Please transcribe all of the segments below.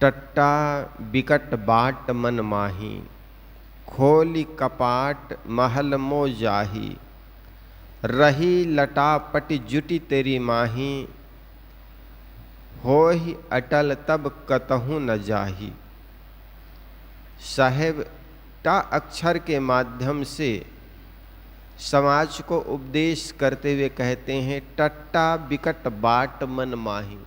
टट्टा बिकट बाट मन माही, खोली कपाट महल मो जाही। रही लटापट जुटी तेरी माही, होहि अटल तब कतहु न जाही। साहेब टा अक्षर के माध्यम से समाज को उपदेश करते हुए कहते हैं, टट्टा बिकट बाट मन माही।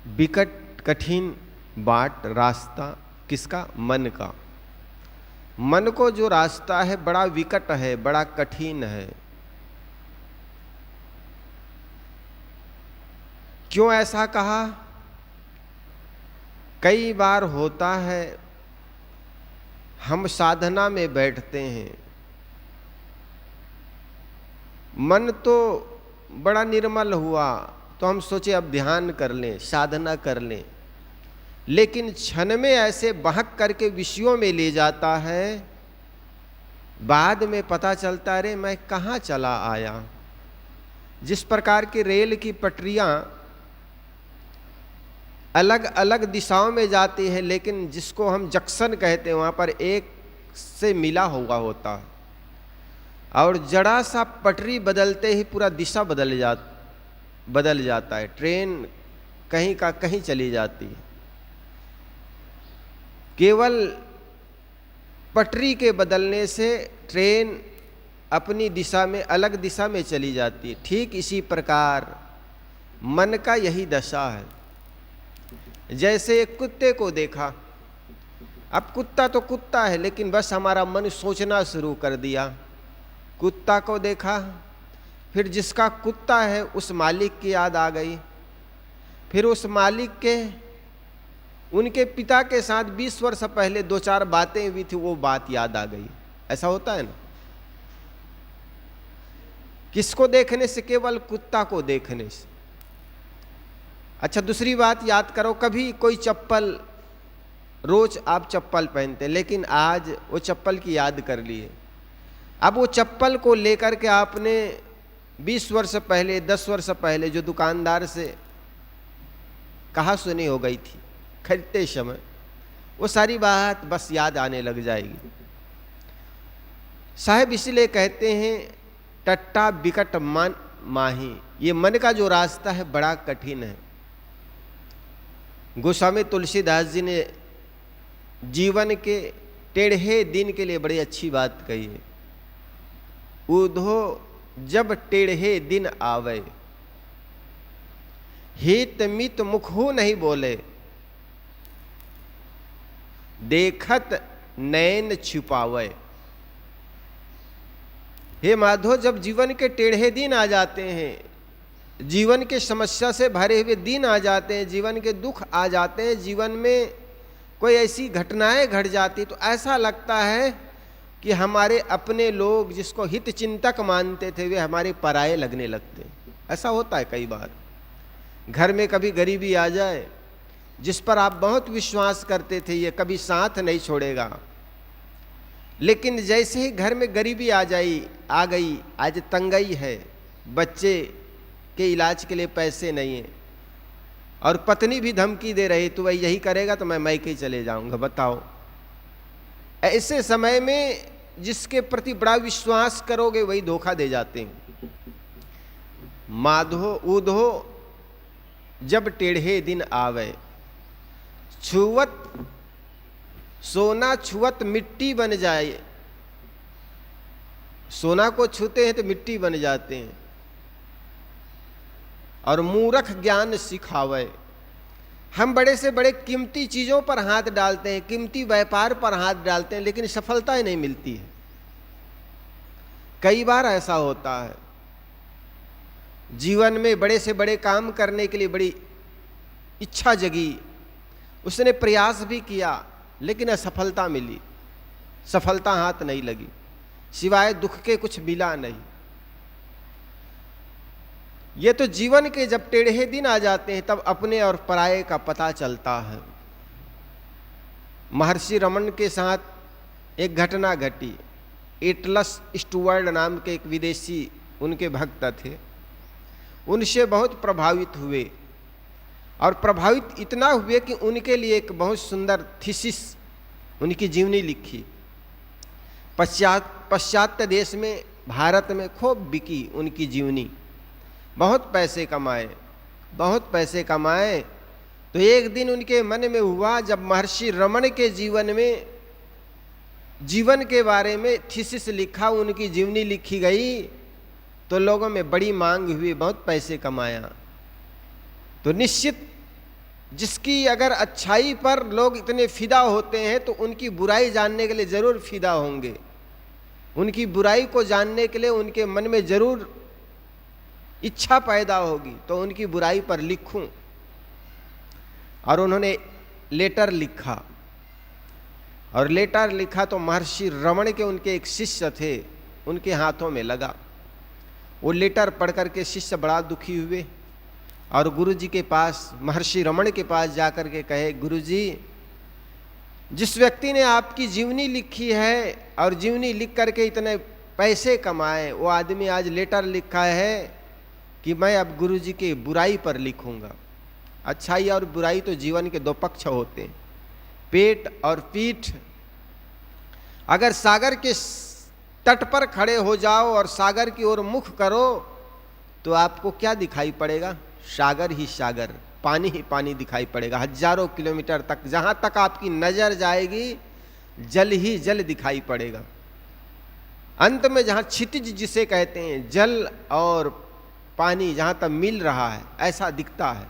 बिकट कठिन बाट, रास्ता किसका? मन का। मन को जो रास्ता है बड़ा विकट है, बड़ा कठिन है। क्यों ऐसा कहा? कई बार होता है हम साधना में बैठते हैं, मन तो बड़ा निर्मल हुआ तो हम सोचे अब ध्यान कर लें, साधना कर लें, लेकिन क्षण में ऐसे बहक करके विषयों में ले जाता है, बाद में पता चलता अरे मैं कहाँ चला आया। जिस प्रकार की रेल की पटरियां अलग अलग दिशाओं में जाती है, लेकिन जिसको हम जंक्शन कहते हैं वहाँ पर एक से मिला हुआ होता है, और जरा सा पटरी बदलते ही पूरा दिशा बदल जाता है। ट्रेन कहीं का कहीं चली जाती है, केवल पटरी के बदलने से ट्रेन अपनी दिशा में अलग दिशा में चली जाती है। ठीक इसी प्रकार मन का यही दशा है। जैसे एक कुत्ते को देखा, अब कुत्ता तो कुत्ता है, लेकिन बस हमारा मन सोचना शुरू कर दिया। कुत्ता को देखा, फिर जिसका कुत्ता है उस मालिक की याद आ गई, फिर उस मालिक के उनके पिता के साथ 20 वर्ष पहले 2-4 बातें हुई थी, वो बात याद आ गई। ऐसा होता है ना? किसको देखने से? केवल कुत्ता को देखने से। अच्छा, दूसरी बात याद करो, कभी कोई चप्पल, रोज आप चप्पल पहनते, लेकिन आज वो चप्पल की याद कर लिए। अब वो चप्पल को लेकर के आपने 20 वर्ष पहले, 10 वर्ष पहले जो दुकानदार से कहा सुनी हो गई थी खरीदते समय, वो सारी बात बस याद आने लग जाएगी। साहब इसलिए कहते हैं टट्टा बिकट मन माही, ये मन का जो रास्ता है बड़ा कठिन है। गोस्वामी तुलसीदास जी ने जीवन के टेढ़े दिन के लिए बड़ी अच्छी बात कही है। उधो जब टेढ़े दिन आवे, हित मित मुखहु नहीं बोले, देखत नैन छुपावे। हे माधो, जब जीवन के टेढ़े दिन आ जाते हैं, जीवन के समस्या से भरे हुए दिन आ जाते हैं, जीवन के दुख आ जाते हैं, जीवन में कोई ऐसी घटनाएं घट जाती, तो ऐसा लगता है कि हमारे अपने लोग जिसको हित चिंतक मानते थे वे हमारे पराये लगने लगते हैं। ऐसा होता है कई बार। घर में कभी गरीबी आ जाए, जिस पर आप बहुत विश्वास करते थे ये कभी साथ नहीं छोड़ेगा, लेकिन जैसे ही घर में गरीबी आ गई, आज तंगई है, बच्चे के इलाज के लिए पैसे नहीं है, और पत्नी भी धमकी दे रही, तो वही यही करेगा तो मैं मैके चले जाऊंगा। बताओ, ऐसे समय में जिसके प्रति बड़ा विश्वास करोगे वही धोखा दे जाते हैं। माधो ऊधो जब टेढ़े दिन आवे, छुवत सोना छुवत मिट्टी बन जाए। सोना को छूते हैं तो मिट्टी बन जाते हैं। और मूर्ख ज्ञान सिखावे, हम बड़े से बड़े कीमती चीज़ों पर हाथ डालते हैं, कीमती व्यापार पर हाथ डालते हैं, लेकिन सफलता ही नहीं मिलती है। कई बार ऐसा होता है, जीवन में बड़े से बड़े काम करने के लिए बड़ी इच्छा जगी, उसने प्रयास भी किया, लेकिन असफलता मिली, सफलता हाथ नहीं लगी, सिवाय दुख के कुछ मिला नहीं। ये तो जीवन के जब टेढ़े दिन आ जाते हैं तब अपने और पराये का पता चलता है। महर्षि रमन के साथ एक घटना घटी। एटलस स्टुअर्ड नाम के एक विदेशी उनके भक्त थे, उनसे बहुत प्रभावित हुए और प्रभावित इतना हुए कि उनके लिए एक बहुत सुंदर थीसिस, उनकी जीवनी लिखी। पाश्चात्य देश में, भारत में खूब बिकी उनकी जीवनी, बहुत पैसे कमाए, बहुत पैसे कमाए। तो एक दिन उनके मन में हुआ, जब महर्षि रमण के जीवन में, जीवन के बारे में थीसिस लिखा, उनकी जीवनी लिखी गई, तो लोगों में बड़ी मांग हुई, बहुत पैसे कमाया। तो निश्चित जिसकी अगर अच्छाई पर लोग इतने फिदा होते हैं तो उनकी बुराई जानने के लिए जरूर फिदा होंगे, उनकी बुराई को जानने के लिए उनके मन में जरूर इच्छा पैदा होगी, तो उनकी बुराई पर लिखूं। और उन्होंने लेटर लिखा, और लेटर लिखा तो महर्षि रमण के उनके एक शिष्य थे, उनके हाथों में लगा। वो लेटर पढ़ करके शिष्य बड़ा दुखी हुए और गुरुजी के पास, महर्षि रमण के पास जाकर के कहे, गुरुजी, जिस व्यक्ति ने आपकी जीवनी लिखी है और जीवनी लिख करके इतने पैसे कमाए, वो आदमी आज लेटर लिखा है कि मैं अब गुरुजी के बुराई पर लिखूंगा। अच्छाई और बुराई तो जीवन के दो पक्ष होते हैं, पेट और पीठ। अगर सागर के तट पर खड़े हो जाओ और सागर की ओर मुख करो तो आपको क्या दिखाई पड़ेगा? सागर ही सागर, पानी ही पानी दिखाई पड़ेगा। हजारों किलोमीटर तक, जहां तक आपकी नजर जाएगी, जल ही जल दिखाई पड़ेगा। अंत में जहां क्षितिज जिसे कहते हैं, जल और पानी जहां तक मिल रहा है, ऐसा दिखता है।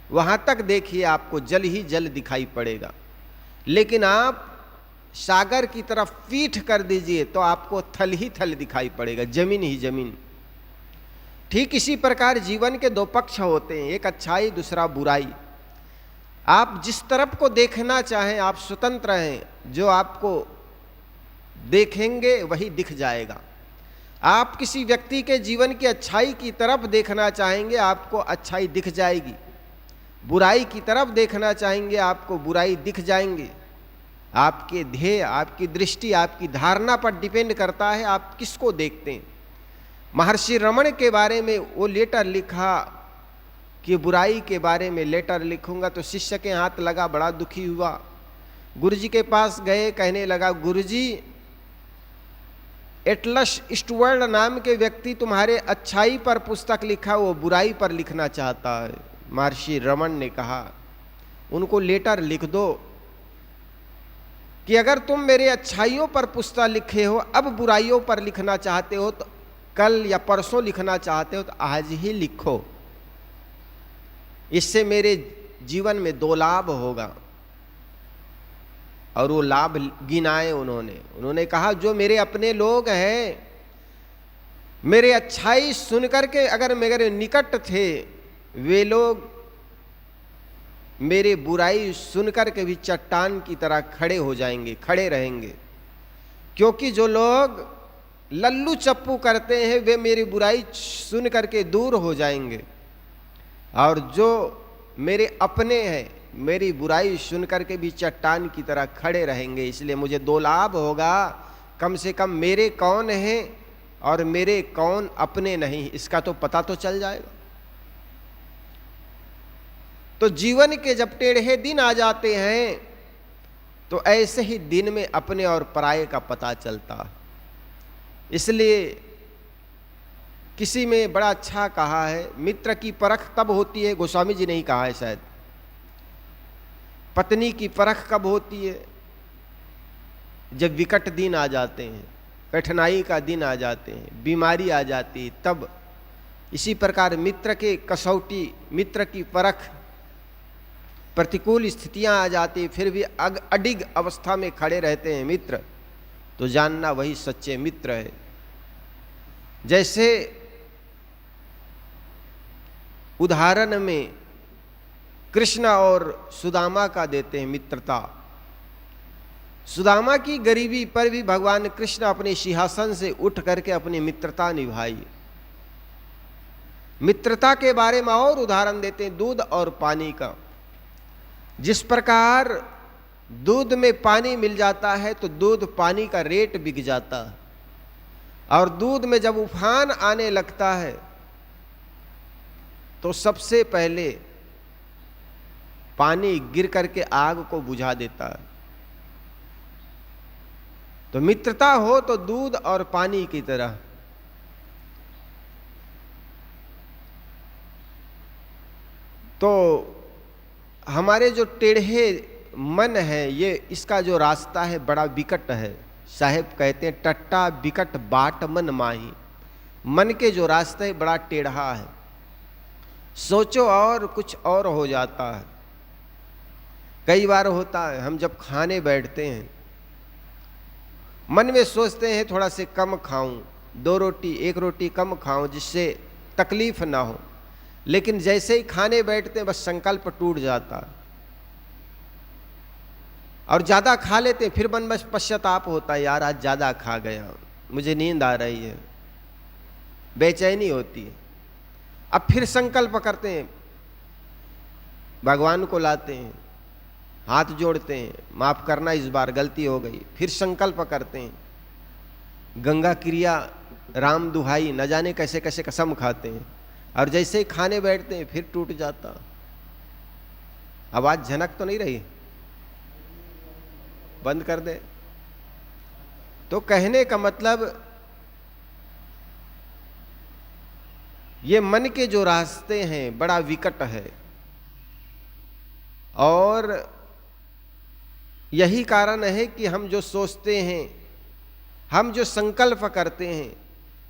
वहां तक देखिए, आपको जल ही जल दिखाई पड़ेगा। लेकिन आप सागर की तरफ पीठ कर दीजिए तो आपको थल ही थल दिखाई पड़ेगा, जमीन ही जमीन। ठीक इसी प्रकार जीवन के दो पक्ष होते हैं, एक अच्छाई, दूसरा बुराई। आप जिस तरफ को देखना चाहें आप स्वतंत्र हैं, जो आपको देखेंगे वही दिख जाएगा। आप किसी व्यक्ति के जीवन की अच्छाई की तरफ देखना चाहेंगे, आपको अच्छाई दिख जाएगी। बुराई की तरफ देखना चाहेंगे, आपको बुराई दिख जाएंगे। आपके ध्येय, आपकी दृष्टि, आपकी धारणा पर डिपेंड करता है आप किसको देखते हैं। महर्षि रमण के बारे में वो लेटर लिखा कि बुराई के बारे में लेटर लिखूंगा, तो शिष्य के हाथ लगा, बड़ा दुखी हुआ। गुरुजी के पास गए, कहने लगा, गुरुजी, एटलस ईस्टवर्ड नाम के व्यक्ति तुम्हारे अच्छाई पर पुस्तक लिखा, वो बुराई पर लिखना चाहता है। महर्षि रमण ने कहा, उनको लेटर लिख दो कि अगर तुम मेरे अच्छाइयों पर पुस्तक लिखे हो, अब बुराइयों पर लिखना चाहते हो, तो कल या परसों लिखना चाहते हो तो आज ही लिखो। इससे मेरे जीवन में दो लाभ होगा। और वो लाभ गिनाए उन्होंने कहा, जो मेरे अपने लोग हैं, मेरे अच्छाई सुनकर के अगर मेरे निकट थे, वे लोग मेरे बुराई सुनकर के भी चट्टान की तरह खड़े हो जाएंगे, खड़े रहेंगे। क्योंकि जो लोग लल्लू चप्पू करते हैं वे मेरी बुराई सुन करके दूर हो जाएंगे, और जो मेरे अपने हैं मेरी बुराई सुन करके भी चट्टान की तरह खड़े रहेंगे। इसलिए मुझे दो लाभ होगा, कम से कम मेरे कौन हैं और मेरे कौन अपने नहीं, इसका तो पता तो चल जाएगा। तो जीवन के जब टेढ़े दिन आ जाते हैं तो ऐसे ही दिन में अपने और पराये का पता चलता है। इसलिए किसी में बड़ा अच्छा कहा है, मित्र की परख तब होती है, गोस्वामी जी ने ही कहा है शायद, पत्नी की परख कब होती है? जब विकट दिन आ जाते हैं, कठिनाई का दिन आ जाते हैं, बीमारी आ जाती है, तब। इसी प्रकार मित्र के कसौटी, मित्र की परख, प्रतिकूल स्थितियां आ जाती, फिर भी अडिग अवस्था में खड़े रहते हैं मित्र, तो जानना वही सच्चे मित्र है। जैसे उदाहरण में कृष्ण और सुदामा का देते हैं मित्रता। सुदामा की गरीबी पर भी भगवान कृष्ण अपने सिंहासन से उठ करके अपनी मित्रता निभाई। मित्रता के बारे में और उदाहरण देते हैं दूध और पानी का। जिस प्रकार दूध में पानी मिल जाता है तो दूध पानी का रेट बिक जाता है, और दूध में जब उफान आने लगता है तो सबसे पहले पानी गिर करके आग को बुझा देता है। तो मित्रता हो तो दूध और पानी की तरह। तो हमारे जो टेढ़े मन है, ये इसका जो रास्ता है बड़ा विकट है। साहेब कहते हैं टट्टा विकट बाट मन माही। मन के जो रास्ता है बड़ा टेढ़ा है, सोचो और कुछ और हो जाता है। कई बार होता है हम जब खाने बैठते हैं, मन में सोचते हैं थोड़ा से कम खाऊं, 2 रोटी 1 रोटी कम खाऊं जिससे तकलीफ ना हो, लेकिन जैसे ही खाने बैठते हैं बस संकल्प टूट जाता है और ज़्यादा खा लेते हैं। फिर मन में पश्चाताप होता है, यार आज ज़्यादा खा गया, मुझे नींद आ रही है, बेचैनी होती है। अब फिर संकल्प करते हैं, भगवान को लाते हैं, हाथ जोड़ते हैं, माफ़ करना इस बार गलती हो गई। फिर संकल्प करते हैं, गंगा क्रिया राम दुहाई, न जाने कैसे कैसे कसम खाते हैं और जैसे ही खाने बैठते हैं फिर टूट जाता। आवाज़ झनक तो नहीं रही? बंद कर दे। तो कहने का मतलब ये मन के जो रास्ते हैं बड़ा विकट है और यही कारण है कि हम जो सोचते हैं, हम जो संकल्प करते हैं,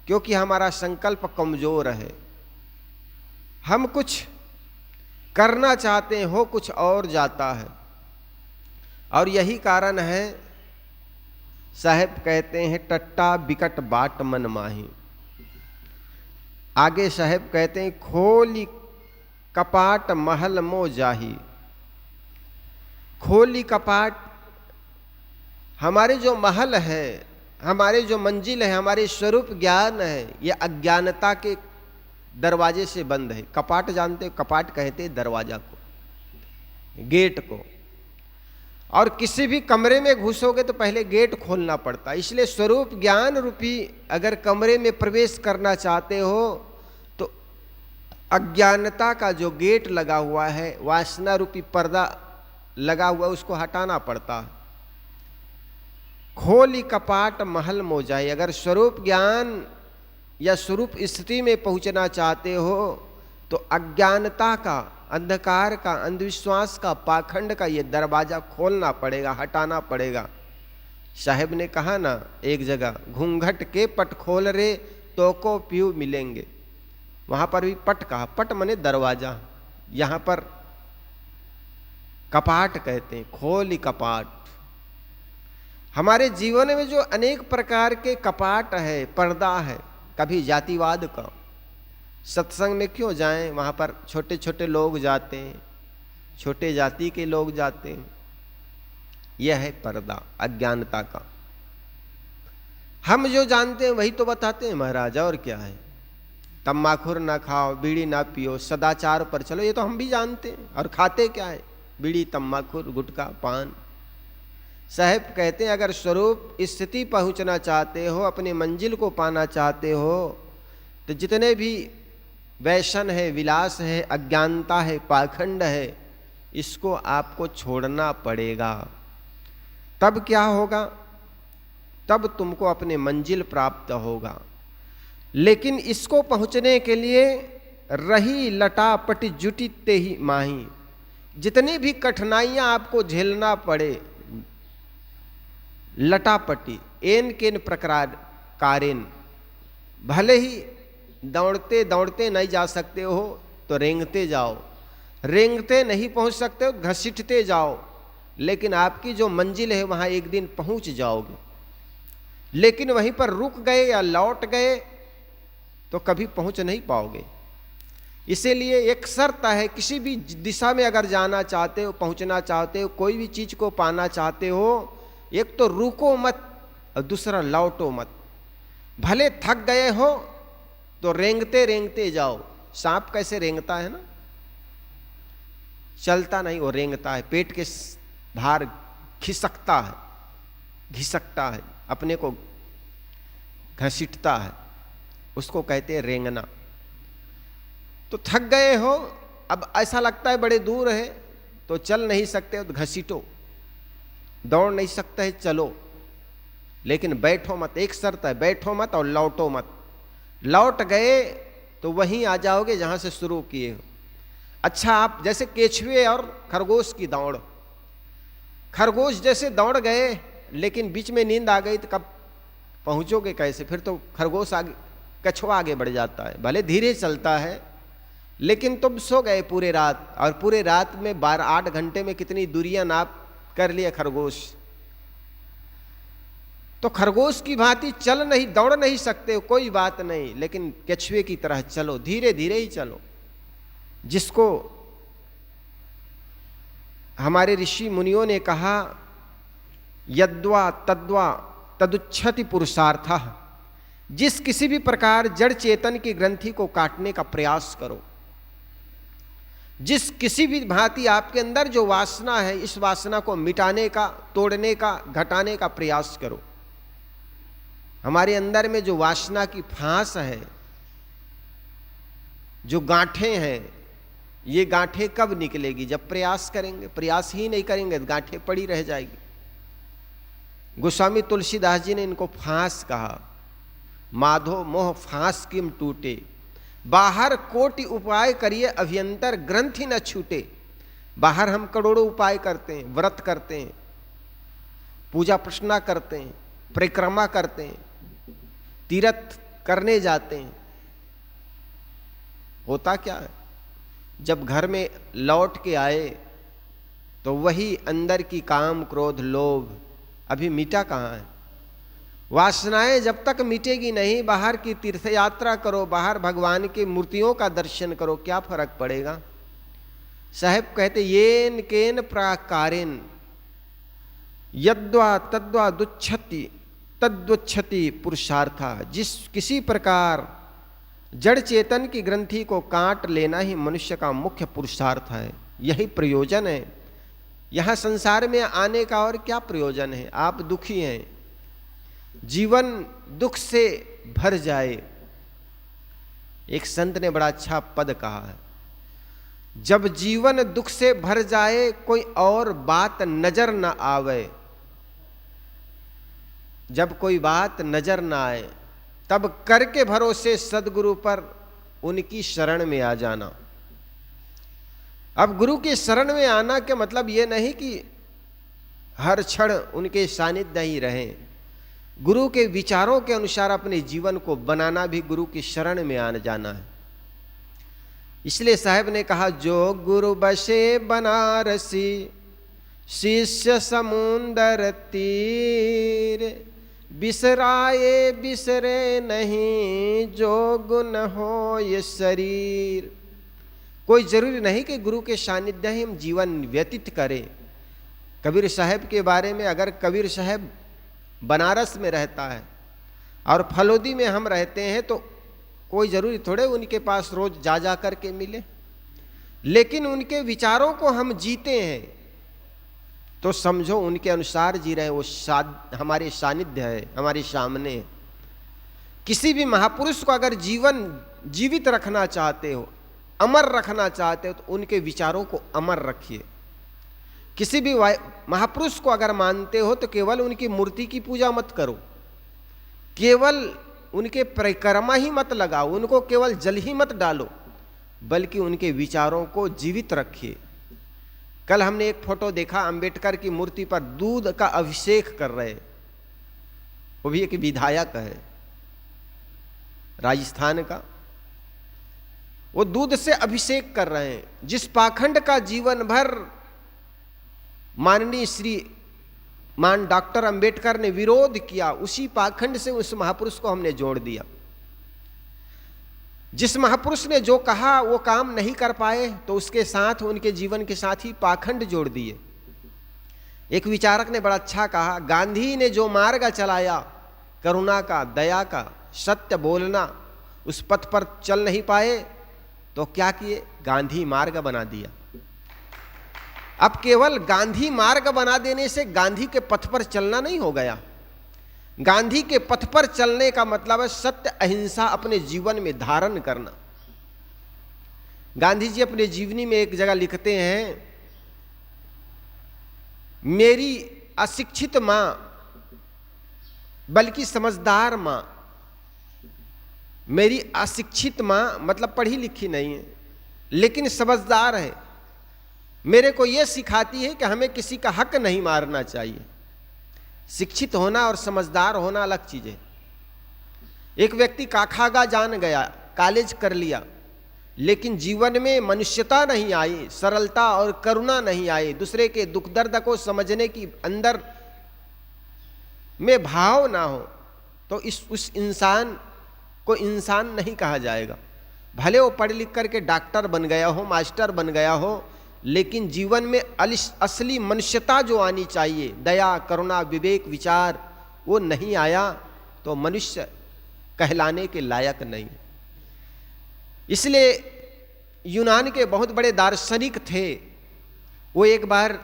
क्योंकि हमारा संकल्प कमजोर है, हम कुछ करना चाहते हैं, हो कुछ और जाता है। और यही कारण है साहेब कहते हैं टट्टा बिकट बाट मन माही। आगे साहेब कहते हैं खोली कपाट महल मो जाही। खोली कपाट, हमारे जो महल है, हमारे जो मंजिल है, हमारे स्वरूप ज्ञान है, ये अज्ञानता के दरवाजे से बंद है। कपाट जानते हो? कपाट कहते हैं दरवाजा को, गेट को। और किसी भी कमरे में घुसोगे तो पहले गेट खोलना पड़ता है। इसलिए स्वरूप ज्ञान रूपी अगर कमरे में प्रवेश करना चाहते हो तो अज्ञानता का जो गेट लगा हुआ है, वासना रूपी पर्दा लगा हुआ, उसको हटाना पड़ता है। खोली कपाट महल मो जाए। अगर स्वरूप ज्ञान या स्वरूप स्थिति में पहुंचना चाहते हो तो अज्ञानता का, अंधकार का, अंधविश्वास का, पाखंड का ये दरवाजा खोलना पड़ेगा, हटाना पड़ेगा। साहेब ने कहा ना एक जगह, घूंघट के पट खोल रे तो को पीऊ मिलेंगे। वहां पर भी पट कहा, पट मने दरवाजा, यहां पर कपाट कहते हैं, खोली कपाट। हमारे जीवन में जो अनेक प्रकार के कपाट है, पर्दा है, कभी जातिवाद का, सत्संग में क्यों जाएं, वहाँ पर छोटे छोटे लोग जाते हैं, छोटे जाति के लोग जाते हैं, यह है पर्दा अज्ञानता का। हम जो जानते हैं वही तो बताते हैं महाराज, और क्या है। तम्बाखुर ना खाओ, बीड़ी ना पियो, सदाचार पर चलो, ये तो हम भी जानते हैं। और खाते क्या है? बीड़ी, तम्बाखुर, गुटखा, पान। साहेब कहते हैं अगर स्वरूप स्थिति पहुंचना चाहते हो, अपने मंजिल को पाना चाहते हो, तो जितने भी वैशन है, विलास है, अज्ञानता है, पाखंड है, इसको आपको छोड़ना पड़ेगा। तब क्या होगा? तब तुमको अपने मंजिल प्राप्त होगा। लेकिन इसको पहुंचने के लिए रही लटापटी जुटी ते ही माही। जितनी भी कठिनाइयां आपको झेलना पड़े, लटापटी एन केन प्रकार कारेन, भले ही दौड़ते दौड़ते नहीं जा सकते हो तो रेंगते जाओ, रेंगते नहीं पहुंच सकते हो घसीटते जाओ, लेकिन आपकी जो मंजिल है वहां एक दिन पहुंच जाओगे। लेकिन वहीं पर रुक गए या लौट गए तो कभी पहुंच नहीं पाओगे। इसीलिए एक शर्त है, किसी भी दिशा में अगर जाना चाहते हो, पहुंचना चाहते हो, कोई भी चीज को पाना चाहते हो, एक तो रुको मत और दूसरा लौटो मत। भले थक गए हो तो रेंगते रेंगते जाओ। सांप कैसे रेंगता है ना, चलता नहीं, वो रेंगता है, पेट के भार खिसकता है, घिसकता है, अपने को घसीटता है, उसको कहते हैं रेंगना। तो थक गए हो, अब ऐसा लगता है बड़े दूर है तो चल नहीं सकते हो तो घसीटो, दौड़ नहीं सकते है चलो, लेकिन बैठो मत। एक शर्त है, बैठो मत और लौटो मत। लौट गए तो वहीं आ जाओगे जहां से शुरू किए हो। अच्छा, आप जैसे केचुए और खरगोश की दौड़, खरगोश जैसे दौड़ गए लेकिन बीच में नींद आ गई तो कब पहुंचोगे कैसे? फिर तो खरगोश आगे, कछुआ आगे बढ़ जाता है, भले धीरे चलता है लेकिन तुम सो गए पूरे रात, और पूरे रात में 12-8 घंटे में कितनी दूरियां नाप कर लिया खरगोश। तो खरगोश की भांति चल नहीं, दौड़ नहीं सकते हो, कोई बात नहीं, लेकिन कछुए की तरह चलो, धीरे धीरे ही चलो। जिसको हमारे ऋषि मुनियों ने कहा यद्वा तद्वा तदुच्छति पुरुषार्थः, जिस किसी भी प्रकार जड़ चेतन की ग्रंथि को काटने का प्रयास करो, जिस किसी भी भांति आपके अंदर जो वासना है, इस वासना को मिटाने का, तोड़ने का, घटाने का प्रयास करो। हमारे अंदर में जो वासना की फांस है, जो गांठें हैं, ये गांठें कब निकलेगी? जब प्रयास करेंगे। प्रयास ही नहीं करेंगे तो गांठें पड़ी रह जाएगी। गोस्वामी तुलसीदास जी ने इनको फांस कहा। माधो मोह फांस किम टूटे, बाहर कोटि उपाय करिए अभ्यंतर ग्रंथि न छूटे। बाहर हम करोड़ों उपाय करते हैं, व्रत करते हैं, पूजा प्रश्ना करते हैं, परिक्रमा करते हैं, तीर्थ करने जाते हैं, होता क्या है? जब घर में लौट के आए तो वही अंदर की काम क्रोध लोभ अभी मिटा कहाँ है? वासनाएं जब तक मिटेगी नहीं, बाहर की तीर्थ यात्रा करो, बाहर भगवान की मूर्तियों का दर्शन करो, क्या फर्क पड़ेगा? साहब कहते येन केन प्राकारेन यद्वा तद्वा दुच्छति तद्वच्छति पुरुषार्था, जिस किसी प्रकार जड़ चेतन की ग्रंथि को काट लेना ही मनुष्य का मुख्य पुरुषार्थ है। यही प्रयोजन है। यहां संसार में आने का और क्या प्रयोजन है? आप दुखी हैं, जीवन दुख से भर जाए। एक संत ने बड़ा अच्छा पद कहा है, जब जीवन दुख से भर जाए कोई और बात नजर न आवे, जब कोई बात नजर ना आए तब करके भरोसे सदगुरु पर उनकी शरण में आ जाना। अब गुरु के शरण में आना के मतलब ये नहीं कि हर क्षण उनके सानिध्य ही रहें। गुरु के विचारों के अनुसार अपने जीवन को बनाना भी गुरु की शरण में आने जाना है। इसलिए साहब ने कहा, जो गुरु बसे बनारसी शिष्य समुंदर तीर, बिसराए बिसरे नहीं जो गुण हो ये शरीर। कोई जरूरी नहीं कि गुरु के सानिध्य ही हम जीवन व्यतीत करें। कबीर साहब के बारे में, अगर कबीर साहब बनारस में रहता है और फलोदी में हम रहते हैं तो कोई जरूरी थोड़े उनके पास रोज जा जा करके मिले, लेकिन उनके विचारों को हम जीते हैं तो समझो उनके अनुसार जी रहे हैं। वो हमारे सानिध्य है, हमारे सामने है। किसी भी महापुरुष को अगर जीवन जीवित रखना चाहते हो, अमर रखना चाहते हो, तो उनके विचारों को अमर रखिए। किसी भी महापुरुष को अगर मानते हो तो केवल उनकी मूर्ति की पूजा मत करो, केवल उनके परिक्रमा ही मत लगाओ, उनको केवल जल ही मत डालो, बल्कि उनके विचारों को जीवित रखिए। कल हमने एक फोटो देखा, अंबेडकर की मूर्ति पर दूध का अभिषेक कर रहे, वो भी एक विधायक है राजस्थान का, वो दूध से अभिषेक कर रहे हैं। जिस पाखंड का जीवन भर माननीय मान डॉक्टर अंबेडकर ने विरोध किया, उसी पाखंड से उस महापुरुष को हमने जोड़ दिया। जिस महापुरुष ने जो कहा वो काम नहीं कर पाए तो उसके साथ, उनके जीवन के साथ ही पाखंड जोड़ दिए। एक विचारक ने बड़ा अच्छा कहा, गांधी ने जो मार्ग चलाया करुणा का, दया का, सत्य बोलना, उस पथ पर चल नहीं पाए तो क्या किए? गांधी मार्ग बना दिया। अब केवल गांधी मार्ग बना देने से गांधी के पथ पर चलना नहीं हो गया। गांधी के पथ पर चलने का मतलब है सत्य अहिंसा अपने जीवन में धारण करना। गांधी जी अपने जीवनी में एक जगह लिखते हैं, मेरी अशिक्षित मां बल्कि समझदार मां, मेरी अशिक्षित मां मतलब पढ़ी लिखी नहीं है लेकिन समझदार है, मेरे को यह सिखाती है कि हमें किसी का हक नहीं मारना चाहिए। शिक्षित होना और समझदार होना अलग चीज है। एक व्यक्ति काखागा जान गया, कॉलेज कर लिया, लेकिन जीवन में मनुष्यता नहीं आई, सरलता और करुणा नहीं आई, दूसरे के दुख दर्द को समझने की अंदर में भाव ना हो, तो उस इंसान को इंसान नहीं कहा जाएगा। भले वो पढ़ लिख करके डॉक्टर बन गया हो, मास्टर बन गया हो, लेकिन जीवन में असली मनुष्यता जो आनी चाहिए, दया, करुणा, विवेक, विचार, वो नहीं आया तो मनुष्य कहलाने के लायक नहीं। इसलिए यूनान के बहुत बड़े दार्शनिक थे, वो एक बार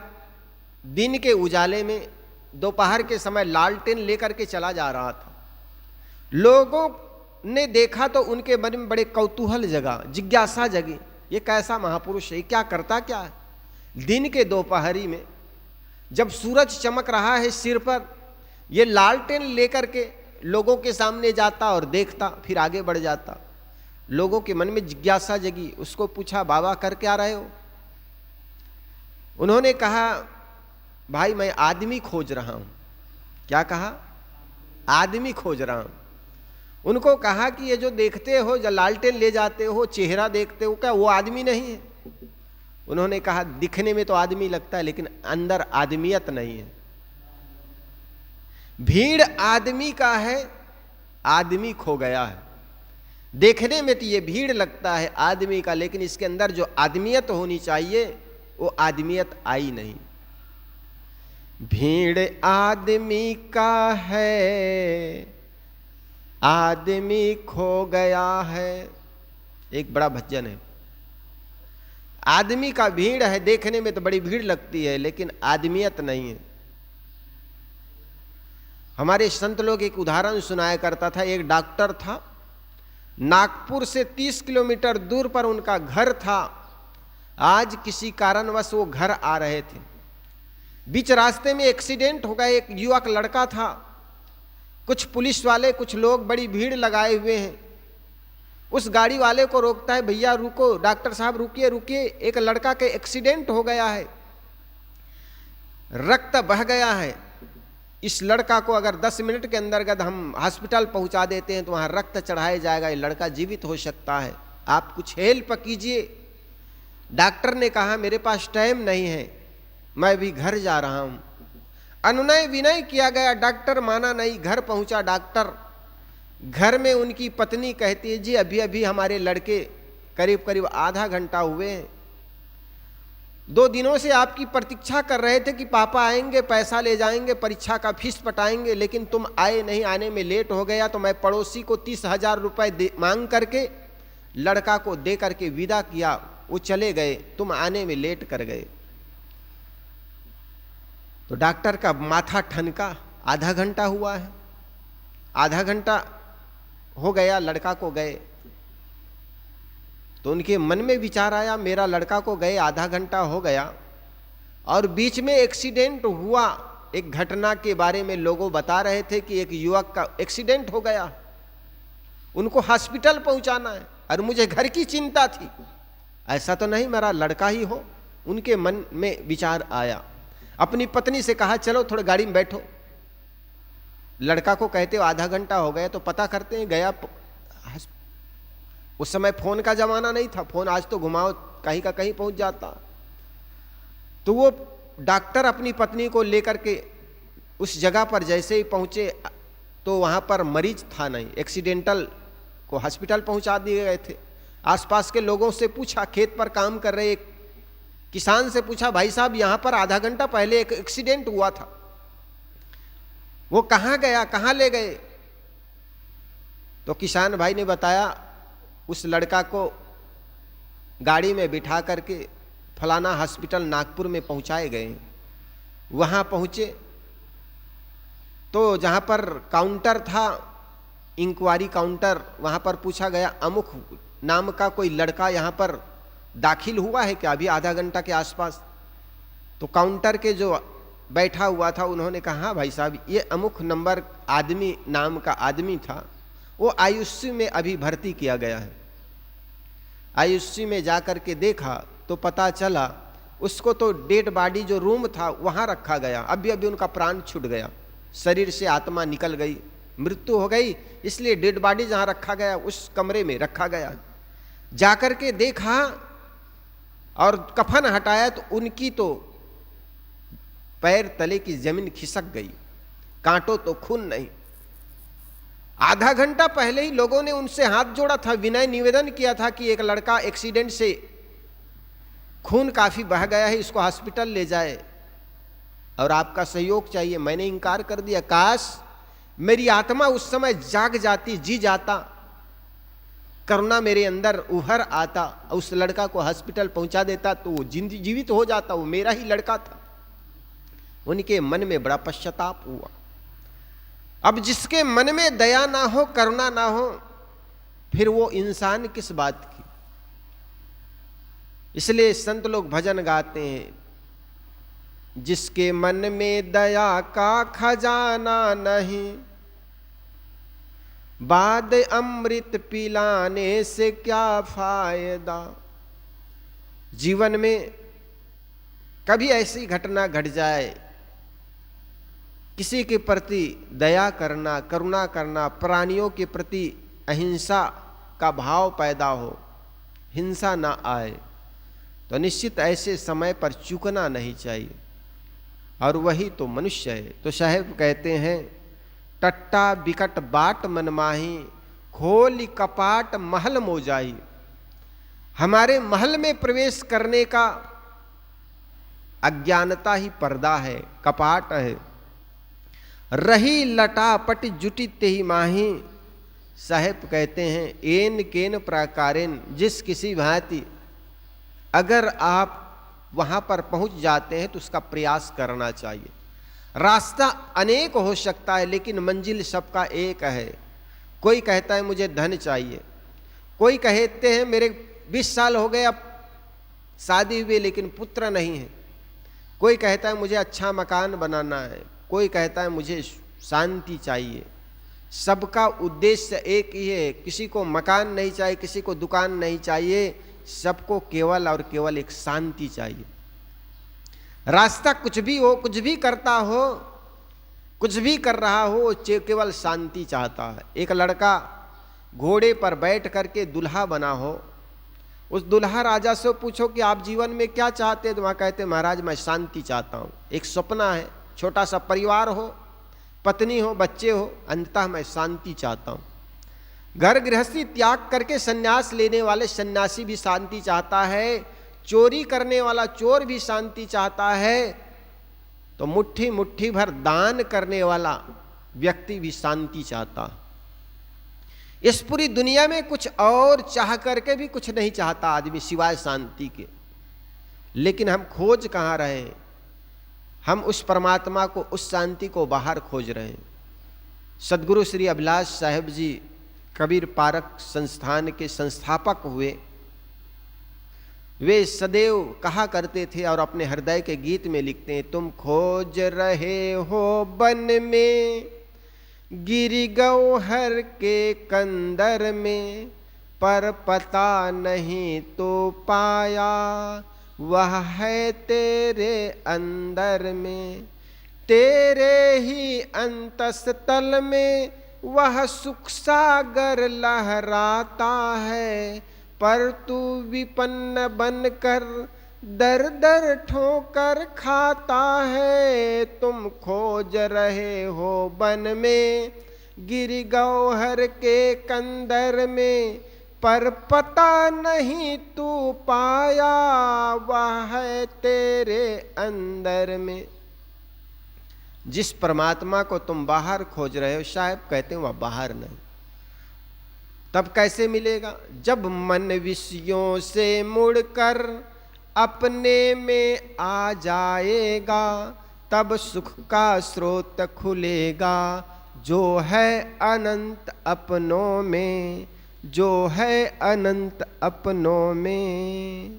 दिन के उजाले में दोपहर के समय लालटेन लेकर के चला जा रहा था। लोगों ने देखा तो उनके मन में बड़े कौतूहल जगा, जिज्ञासा जगी, ये कैसा महापुरुष है, क्या करता क्या है। दिन के दोपहरी में जब सूरज चमक रहा है सिर पर, ये लालटेन लेकर के लोगों के सामने जाता और देखता, फिर आगे बढ़ जाता। लोगों के मन में जिज्ञासा जगी, उसको पूछा, बाबा कर क्या रहे हो? उन्होंने कहा, भाई मैं आदमी खोज रहा हूं। क्या कहा? आदमी खोज रहा हूं। उनको कहा कि ये जो देखते हो, जो लालटेन ले जाते हो, चेहरा देखते हो, क्या वो आदमी नहीं है? उन्होंने कहा, दिखने में तो आदमी लगता है लेकिन अंदर आदमियत नहीं है। भीड़ आदमी का है, आदमी खो गया है। देखने में तो ये भीड़ लगता है आदमी का, लेकिन इसके अंदर जो आदमियत होनी चाहिए वो आदमियत आई नहीं। भीड़ आदमी का है, आदमी खो गया है। एक बड़ा भजन है। आदमी का भीड़ है, देखने में तो बड़ी भीड़ लगती है लेकिन आदमियत नहीं है। हमारे संत लोग एक उदाहरण सुनाया करता था। एक डॉक्टर था, नागपुर से 30 किलोमीटर दूर पर उनका घर था। आज किसी कारणवश वो घर आ रहे थे, बीच रास्ते में एक्सीडेंट हो गया। एक युवक लड़का था, कुछ पुलिस वाले, कुछ लोग बड़ी भीड़ लगाए हुए हैं। उस गाड़ी वाले को रोकता है, भैया रुको, डॉक्टर साहब रुकिए रुकिए, एक लड़का के एक्सीडेंट हो गया है, रक्त बह गया है। इस लड़का को अगर 10 मिनट के अंतर्गत हम हॉस्पिटल पहुंचा देते हैं तो वहां रक्त चढ़ाया जाएगा, ये लड़का जीवित हो सकता है, आप कुछ हेल्प कीजिए। डॉक्टर ने कहा, मेरे पास टाइम नहीं है, मैं भी घर जा रहा हूं। अनुनय विनय किया गया, डॉक्टर माना नहीं। घर पहुंचा डॉक्टर, घर में उनकी पत्नी कहती है, जी अभी अभी हमारे लड़के करीब करीब आधा घंटा हुए हैं, 2 दिनों से आपकी प्रतीक्षा कर रहे थे कि पापा आएंगे, पैसा ले जाएंगे, परीक्षा का फीस पटाएंगे, लेकिन तुम आए नहीं, आने में लेट हो गया तो मैं पड़ोसी को 30,000 रुपए मांग करके लड़का को दे करके विदा किया, वो चले गए, तुम आने में लेट कर गए। तो डॉक्टर का माथा ठनका, आधा घंटा हुआ है, आधा घंटा हो गया, लड़का को गए। तो उनके मन में विचार आया, मेरा लड़का को गए आधा घंटा हो गया और बीच में एक्सीडेंट हुआ। एक घटना के बारे में लोगों बता रहे थे कि एक युवक का एक्सीडेंट हो गया, उनको हॉस्पिटल पहुंचाना है और मुझे घर की चिंता थी, ऐसा तो नहीं मेरा लड़का ही हो। उनके मन में विचार आया। अपनी पत्नी से कहा, चलो थोड़ी गाड़ी में बैठो। लड़का को कहते हो आधा घंटा हो गया तो पता करते हैं, गया। उस समय फोन का जमाना नहीं था, फोन आज तो घुमाओ कहीं का कहीं पहुंच जाता। तो वो डॉक्टर अपनी पत्नी को लेकर के उस जगह पर जैसे ही पहुंचे तो वहां पर मरीज था नहीं, एक्सीडेंटल को हॉस्पिटल पहुंचा दिए गए थे। आसपास के लोगों से पूछा, खेत पर काम कर रहे एक किसान से पूछा, भाई साहब यहां पर आधा घंटा पहले एक एक्सीडेंट हुआ था, वो कहां गया, कहां ले गए? तो किसान भाई ने बताया, उस लड़का को गाड़ी में बिठा करके फलाना हॉस्पिटल नागपुर में पहुंचाए गए। वहां पहुंचे तो जहां पर काउंटर था, इंक्वायरी काउंटर, वहां पर पूछा गया, अमुक नाम का कोई लड़का यहां पर दाखिल हुआ है क्या अभी आधा घंटा के आसपास? तो काउंटर के जो बैठा हुआ था उन्होंने कहा हाँ भाई साहब, ये अमुक नंबर आदमी नाम का आदमी था, वो आयुष्य में अभी भर्ती किया गया है। आयुष्य में जाकर के देखा तो पता चला उसको तो डेड बॉडी जो रूम था वहाँ रखा गया, अभी अभी उनका प्राण छूट गया, शरीर से आत्मा निकल गई, मृत्यु हो गई, इसलिए डेड बॉडी जहाँ रखा गया उस कमरे में रखा गया। जाकर के देखा और कफन हटाया तो उनकी तो पैर तले की जमीन खिसक गई, कांटो तो खून नहीं। आधा घंटा पहले ही लोगों ने उनसे हाथ जोड़ा था, विनय निवेदन किया था कि एक लड़का एक्सीडेंट से खून काफी बह गया है, इसको हॉस्पिटल ले जाए और आपका सहयोग चाहिए। मैंने इनकार कर दिया। काश मेरी आत्मा उस समय जाग जाती, जी जाता, करुणा मेरे अंदर उभर आता, उस लड़का को हॉस्पिटल पहुंचा देता तो वो जीवित हो जाता, वो मेरा ही लड़का था। उनके मन में बड़ा पश्चाताप हुआ। अब जिसके मन में दया ना हो, करुणा ना हो, फिर वो इंसान किस बात की। इसलिए संत लोग भजन गाते हैं, जिसके मन में दया का खजाना नहीं, बाद अमृत पिलाने से क्या फायदा। जीवन में कभी ऐसी घटना घट जाए, किसी के प्रति दया करना, करुणा करना, प्राणियों के प्रति अहिंसा का भाव पैदा हो, हिंसा ना आए, तो निश्चित ऐसे समय पर चूकना नहीं चाहिए। और वही तो मनुष्य है। तो साहेब कहते हैं, टट्टा बिकट बाट मन माही, खोली कपाट महल मोजाही। हमारे महल में प्रवेश करने का अज्ञानता ही पर्दा है, कपाट है। रही लटापट जुटी तेही माही। साहेब कहते हैं, एन केन प्रकारेन, जिस किसी भांति अगर आप वहां पर पहुंच जाते हैं तो उसका प्रयास करना चाहिए। रास्ता अनेक हो सकता है लेकिन मंजिल सबका एक है। कोई कहता है मुझे धन चाहिए, कोई कहते हैं मेरे 20 साल हो गए अब शादी हुई लेकिन पुत्र नहीं है, कोई कहता है मुझे अच्छा मकान बनाना है, कोई कहता है मुझे शांति चाहिए। सबका उद्देश्य एक ही है, किसी को मकान नहीं चाहिए, किसी को दुकान नहीं चाहिए, सबको केवल और केवल एक शांति चाहिए। रास्ता कुछ भी हो, कुछ भी करता हो, कुछ भी कर रहा हो, केवल शांति चाहता है। एक लड़का घोड़े पर बैठ करके दुल्हा बना हो, उस दुल्हा राजा से पूछो कि आप जीवन में क्या चाहते हैं, तो वहाँ कहते महाराज मैं शांति चाहता हूँ। एक सपना है, छोटा सा परिवार हो, पत्नी हो, बच्चे हो, अंततः मैं शांति चाहता हूँ। घर गृहस्थी त्याग करके सन्यास लेने वाले सन्यासी भी शांति चाहता है, चोरी करने वाला चोर भी शांति चाहता है, तो मुट्ठी मुट्ठी भर दान करने वाला व्यक्ति भी शांति चाहता। इस पूरी दुनिया में कुछ और चाह करके भी कुछ नहीं चाहता आदमी सिवाय शांति के। लेकिन हम खोज कहाँ रहे हैं? हम उस परमात्मा को, उस शांति को बाहर खोज रहे हैं। सदगुरु श्री अभिलाष साहेब जी कबीर पारक संस्थान के संस्थापक हुए। वे सदैव कहा करते थे और अपने हृदय के गीत में लिखते हैं, तुम खोज रहे हो बन में, गिरी गौहर के कंदर में, पर पता नहीं तो पाया वह है तेरे अंदर में। तेरे ही अंतस्तल में वह सुख सागर लहराता है, पर तू विपन्न बनकर दर दर ठोकर खाता है। तुम खोज रहे हो बन में, गिरी गौहर के कंदर में, पर पता नहीं तू पाया वह है तेरे अंदर में। जिस परमात्मा को तुम बाहर खोज रहे हो, साहब कहते हैं वह बाहर नहीं। तब कैसे मिलेगा? जब मन विषयों से मुड़कर अपने में आ जाएगा, तब सुख का स्रोत खुलेगा, जो है अनंत अपनों में, जो है अनंत अपनों में।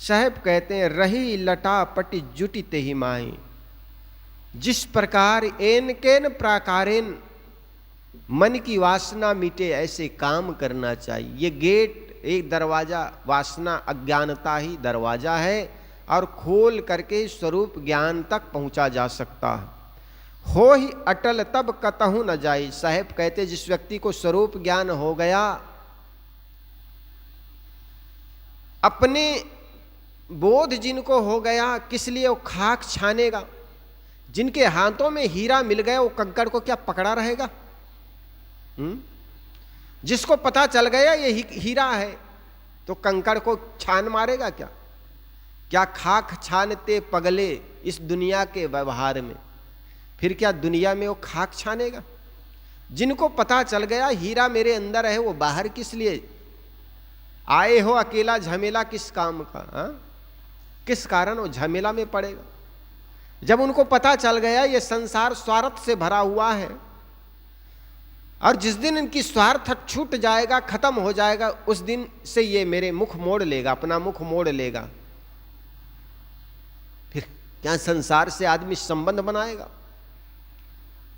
साहब कहते हैं रही लटा पटी जुटी ते ही माही। जिस प्रकार एन केन प्राकारेन मन की वासना मिटे ऐसे काम करना चाहिए। ये गेट एक दरवाजा, वासना अज्ञानता ही दरवाजा है और खोल करके स्वरूप ज्ञान तक पहुंचा जा सकता है। हो ही अटल तब कतहु न जाई। साहब कहते जिस व्यक्ति को स्वरूप ज्ञान हो गया, अपने बोध जिनको हो गया, किस लिए वो खाक छानेगा। जिनके हाथों में हीरा मिल गया वो कंकड़ को क्या पकड़ा रहेगा? जिसको पता चल गया ये हीरा है तो कंकड़ को छान मारेगा क्या? क्या खाक छानते पगले इस दुनिया के व्यवहार में, फिर क्या दुनिया में वो खाक छानेगा? जिनको पता चल गया हीरा मेरे अंदर है, वो बाहर किस लिए आए हो? अकेला झमेला किस काम का? किस कारण वो झमेला में पड़ेगा? जब उनको पता चल गया ये संसार स्वार्थ से भरा हुआ है और जिस दिन इनकी स्वार्थ छूट जाएगा, खत्म हो जाएगा, उस दिन से ये मेरे मुख मोड़ लेगा, अपना मुख मोड़ लेगा। फिर क्या संसार से आदमी संबंध बनाएगा?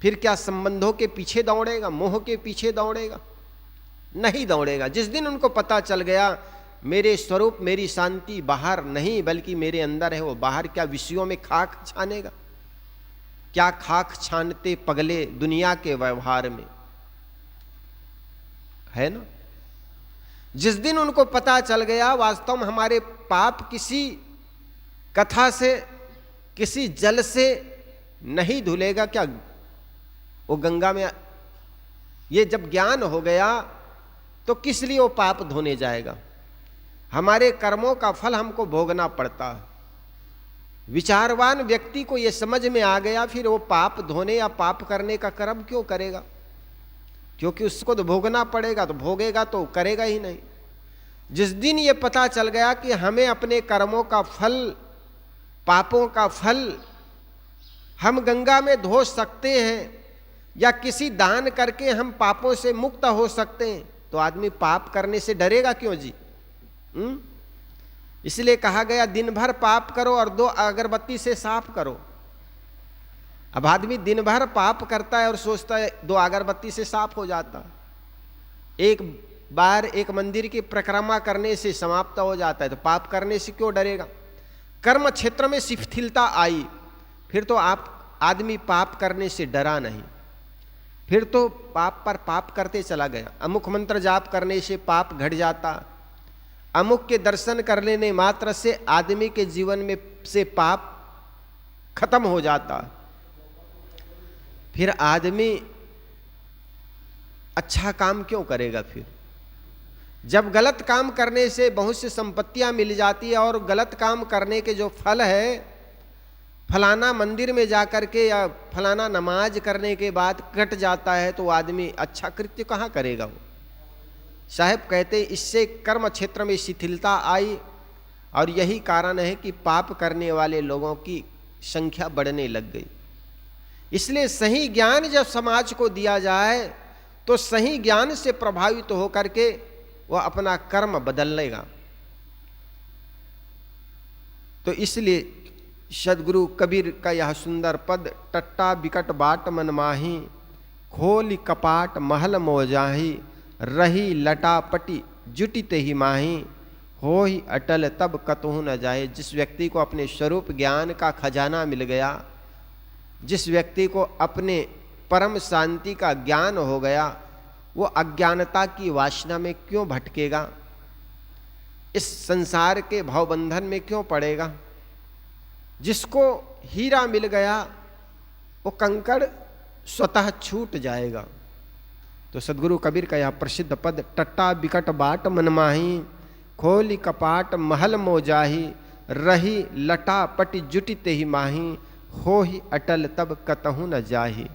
फिर क्या संबंधों के पीछे दौड़ेगा, मोह के पीछे दौड़ेगा? नहीं दौड़ेगा। जिस दिन उनको पता चल गया मेरे स्वरूप, मेरी शांति बाहर नहीं बल्कि मेरे अंदर है, वो बाहर क्या विषयों में खाक छानेगा? क्या खाक छानते पगले दुनिया के व्यवहार में, है ना? जिस दिन उनको पता चल गया वास्तव में हमारे पाप किसी कथा से, किसी जल से नहीं धुलेगा, क्या वो गंगा में, ये जब ज्ञान हो गया तो किस लिए वो पाप धोने जाएगा? हमारे कर्मों का फल हमको भोगना पड़ता है। विचारवान व्यक्ति को यह समझ में आ गया, फिर वो पाप धोने या पाप करने का कर्म क्यों करेगा? क्योंकि उसको तो भोगना पड़ेगा, तो भोगेगा तो करेगा ही नहीं। जिस दिन ये पता चल गया कि हमें अपने कर्मों का फल, पापों का फल हम गंगा में धो सकते हैं या किसी दान करके हम पापों से मुक्त हो सकते हैं, तो आदमी पाप करने से डरेगा क्यों जी? इसलिए कहा गया दिन भर पाप करो और 2 अगरबत्ती से साफ करो। अब आदमी दिन भर पाप करता है और सोचता है 2 अगरबत्ती से साफ हो जाता है। एक बार एक मंदिर की परिक्रमा करने से समाप्त हो जाता है, तो पाप करने से क्यों डरेगा? कर्म क्षेत्र में शिथिलता आई, फिर तो आदमी पाप करने से डरा नहीं, फिर तो पाप पर पाप करते चला गया। अमुक मंत्र जाप करने से पाप घट जाता, अमुक के दर्शन कर लेने मात्र से आदमी के जीवन में से पाप खत्म हो जाता। फिर आदमी अच्छा काम क्यों करेगा? फिर जब गलत काम करने से बहुत सी संपत्तियां मिल जाती है और गलत काम करने के जो फल है, फलाना मंदिर में जाकर के या फलाना नमाज करने के बाद कट जाता है, तो आदमी अच्छा कृत्य कहाँ करेगा? वो साहब कहते इससे कर्म क्षेत्र में शिथिलता आई और यही कारण है कि पाप करने वाले लोगों की संख्या बढ़ने लग गई। इसलिए सही ज्ञान जब समाज को दिया जाए तो सही ज्ञान से प्रभावित होकर के वह अपना कर्म बदल लेगा। तो इसलिए सदगुरु कबीर का यह सुंदर पद, टट्टा बिकट बाट मन माही, खोली कपाट महल मोजाही, रही लटा पटी जुटी ते ही माही, हो ही अटल तब कतहु न जाए। जिस व्यक्ति को अपने स्वरूप ज्ञान का खजाना मिल गया, जिस व्यक्ति को अपने परम शांति का ज्ञान हो गया, वो अज्ञानता की वासना में क्यों भटकेगा? इस संसार के भवबंधन में क्यों पड़ेगा? जिसको हीरा मिल गया वो कंकड़ स्वतः छूट जाएगा। तो सदगुरु कबीर का यह प्रसिद्ध पद, टट्टा बिकट बाट मन माही, खोली कपाट महल मोजाही, रही लटा पटी जुटी ते ही माही, हो ही अटल तब कतहु न जाही।